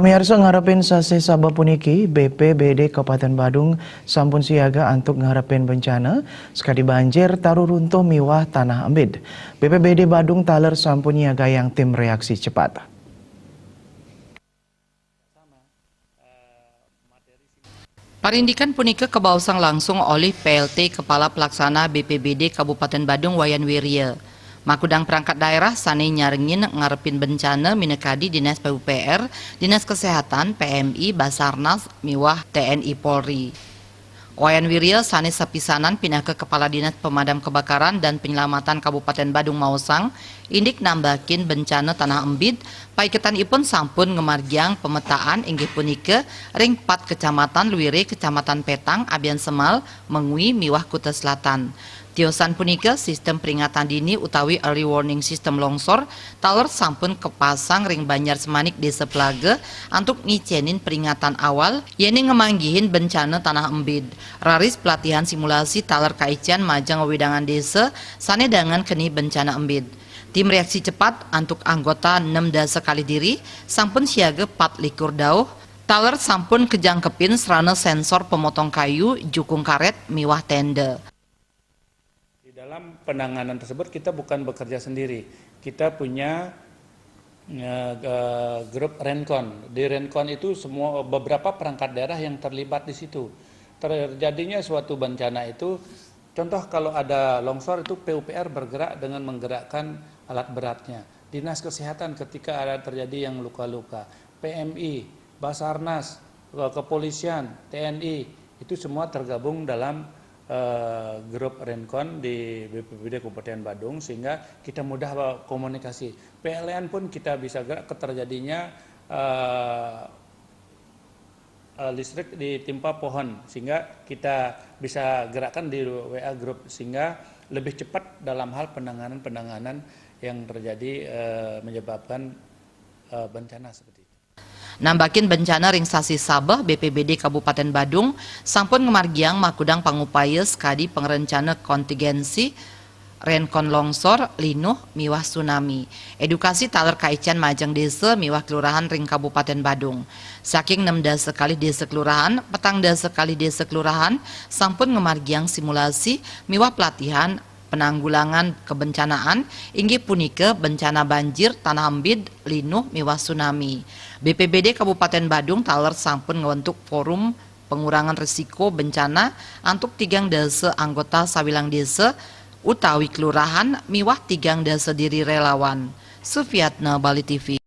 Pamiarsa ngarepin sase Sabah puniki BPBD Kabupaten Badung sampun siaga untuk ngarepin bencana sekali banjir taruh runtuh miwah tanah ambid. BPBD Badung taler sampun siaga yang tim reaksi cepat. Parindikan punika kebausang langsung oleh PLT Kepala Pelaksana BPBD Kabupaten Badung Wayan Wirya. Makudang perangkat daerah sane nyarengin ngarepin bencana minekadi Dinas PUPR, Dinas Kesehatan, PMI, Basarnas, miwah TNI Polri. Wayan Wirya sane sepisanan pindah ke Kepala Dinas Pemadam Kebakaran dan Penyelamatan Kabupaten Badung Mausang, indik nambakin bencana tanah embid, paiketan ipun sampun ngemargiang pemetaan inggih punika ring 4 kecamatan Luwire, Kecamatan Petang, Abian Semal, Mengui, miwah Kuta Selatan. Tiosan punika sistem peringatan dini utawi early warning system longsor taler sampun kepasang ring Banjar Semanik Desa Plaga untuk ngicenin peringatan awal yeni ngemanggihin bencana tanah embid. Raris pelatihan simulasi taler kaician majang wedangan desa sanedangan keni bencana embid. Tim reaksi cepat untuk anggota 6 dasa kali diri sampun siaga 4 likur dauh. Taler sampun kejangkepin serana sensor pemotong kayu, jukung karet, miwah tenda. Dalam penanganan tersebut kita bukan bekerja sendiri, kita punya grup Renkon. Di Renkon itu semua beberapa perangkat daerah yang terlibat di situ. Terjadinya suatu bencana itu, contoh kalau ada longsor itu PUPR bergerak dengan menggerakkan alat beratnya. Dinas Kesehatan ketika ada terjadi yang luka-luka, PMI, Basarnas, Kepolisian, TNI itu semua tergabung dalam grup Renkon di BPBD Kabupaten Badung sehingga kita mudah komunikasi. PLN pun kita bisa gerak terjadinya listrik ditimpa pohon sehingga kita bisa gerakkan di WA Group sehingga lebih cepat dalam hal penanganan yang terjadi menyebabkan bencana seperti itu. Nambakin bencana ring sasi Sabah BPBD Kabupaten Badung sampun ngemargiang makudang pangupaya skadi pengerencana kontingensi Renkon longsor, linuh, miwah tsunami. Edukasi taler kaician majang desa miwah kelurahan ring Kabupaten Badung. Saking 6 dasa kali desa kelurahan, petang dasa kali desa kelurahan sampun ngemargiang simulasi miwah pelatihan penanggulangan kebencanaan inggih punika bencana banjir, tanah ambid, linuh, miwah tsunami. BPBD Kabupaten Badung taler sampun ngebentuk forum pengurangan risiko bencana untuk 3 desa anggota sawilang desa utawi kelurahan miwah 3 desa diri relawan. Sufiatna, Bali TV.